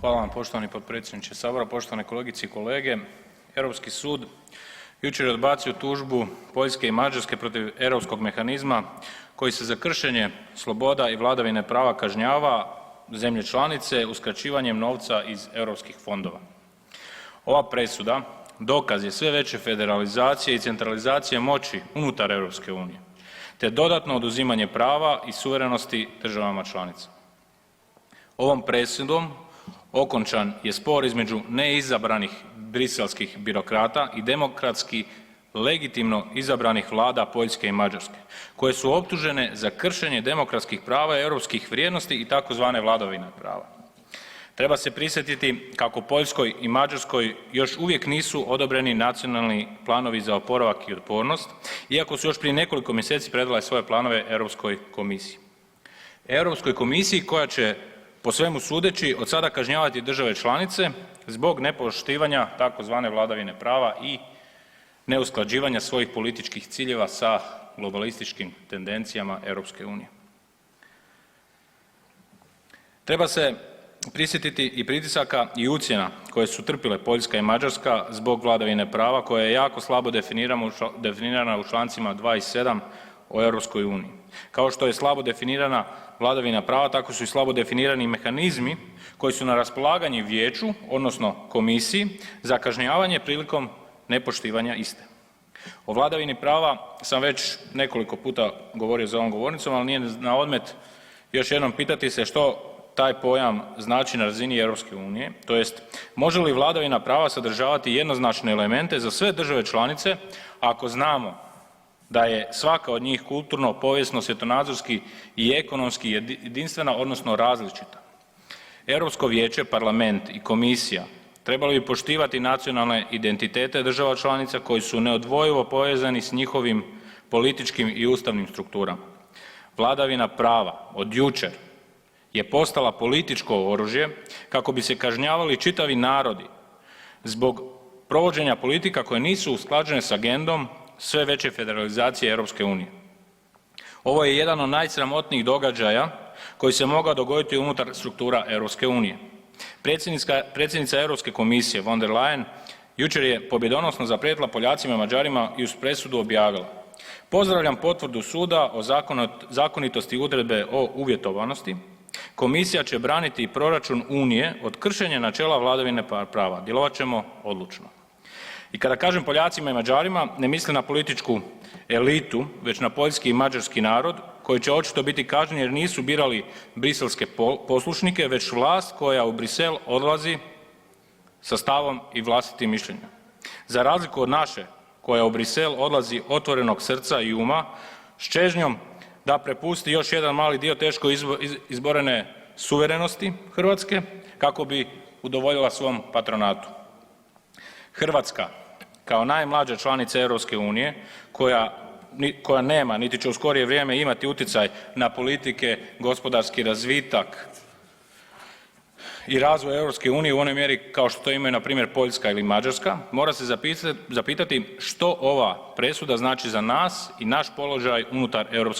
Hvala vam poštovani potpredsjedniče sabora, poštovane kolegice i kolege. Europski sud jučer je odbacio tužbu Poljske i Mađarske protiv europskog mehanizma koji se za kršenje sloboda i vladavine prava kažnjava zemlje članice uskraćivanjem novca iz europskih fondova. Ova presuda dokaz je sve veće federalizacije i centralizacije moći unutar EU, te dodatno oduzimanje prava i suverenosti državama članicama. Ovom presudom okončan je spor između neizabranih briselskih birokrata i demokratski legitimno izabranih vlada Poljske i Mađarske, koje su optužene za kršenje demokratskih prava i europskih vrijednosti i tzv. vladavine prava. Treba se prisjetiti kako Poljskoj i Mađarskoj još uvijek nisu odobreni nacionalni planovi za oporavak i otpornost, iako su još prije nekoliko mjeseci predale svoje planove Europskoj komisiji. Europskoj komisiji koja će po svemu sudeći od sada kažnjavati države članice zbog nepoštivanja tzv. vladavine prava i neusklađivanja svojih političkih ciljeva sa globalističkim tendencijama EU. Treba se prisjetiti i pritisaka i ucjena koje su trpile Poljska i Mađarska zbog vladavine prava koja je jako slabo definirana u člancima 2. i 7. o EU. Kao što je slabo definirana vladavina prava, tako su i slabo definirani mehanizmi koji su na raspolaganju Vijeću odnosno Komisiji za kažnjavanje prilikom nepoštivanja iste. O vladavini prava sam već nekoliko puta govorio za ovom govornicom, ali nije na odmet još jednom pitati se što taj pojam znači na razini EU, tj. može li vladavina prava sadržavati jednoznačne elemente za sve države članice ako znamo da je svaka od njih kulturno, povijesno, svjetonazorski i ekonomski jedinstvena odnosno različita. Europsko vijeće, parlament i komisija trebali bi poštivati nacionalne identitete država članica koji su neodvojivo povezani s njihovim političkim i ustavnim strukturama. Vladavina prava od jučer je postala političko oružje kako bi se kažnjavali čitavi narodi zbog provođenja politika koje nisu usklađene s agendom sve veće federalizacije EU. Ovo je jedan od najsramotnijih događaja koji se mogao dogoditi unutar struktura EU. Predsjednica Europske komisije von der Leyen jučer je pobjedonosno zaprijetila Poljacima i Mađarima i uz presudu objavila: "Pozdravljam potvrdu suda o zakonitosti odredbe o uvjetovanosti. Komisija će braniti proračun Unije od kršenja načela vladavine prava. Djelovat ćemo odlučno." I kada kažem Poljacima i Mađarima ne mislim na političku elitu već na poljski i mađarski narod koji će očito biti kažnjeni jer nisu birali briselske poslušnike već vlast koja u Bruxelles odlazi sa stavom i vlastitim mišljenjem. Za razliku od naše koja u Bruxelles odlazi otvorenog srca i uma s čežnjom da prepusti još jedan mali dio teško izborene suverenosti Hrvatske kako bi udovoljila svom patronatu. Hrvatska kao najmlađa članica EU koja nema niti će u skorije vrijeme imati utjecaj na politike, gospodarski razvitak i razvoj EU u onoj mjeri kao što to imaju npr. Poljska ili Mađarska, mora se zapitati što ova presuda znači za nas i naš položaj unutar EU.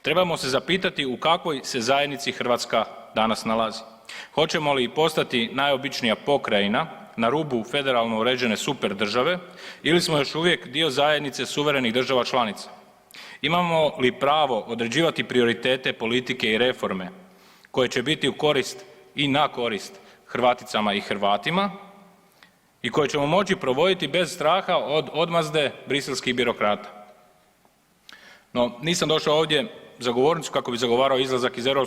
Trebamo se zapitati u kakvoj se zajednici Hrvatska danas nalazi. Hoćemo li postati najobičnija pokrajina na rubu federalno uređene super države ili smo još uvijek dio zajednice suverenih država članica? Imamo li pravo određivati prioritete politike i reforme koje će biti u korist i na korist Hrvaticama i Hrvatima i koje ćemo moći provoditi bez straha od odmazde briselskih birokrata? No, nisam došao ovdje za govornicu kako bi zagovarao izlazak iz EU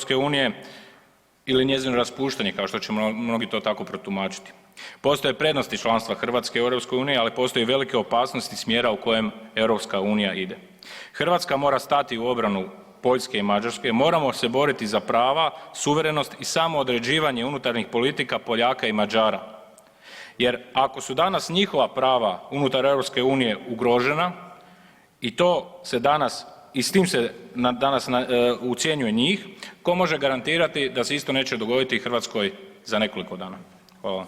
ili njezino raspuštanje kao što će mnogi to tako protumačiti. Postoje prednosti članstva Hrvatske u EU, ali postoje velike opasnosti smjera u kojem EU ide. Hrvatska mora stati u obranu Poljske i Mađarske, moramo se boriti za prava, suverenost i samoodređivanje unutarnjih politika Poljaka i Mađara. Jer ako su danas njihova prava unutar EU ugrožena i to se danas i s tim se danas ucjenjuje njih, tko može garantirati da se isto neće dogoditi Hrvatskoj za nekoliko dana? Hvala.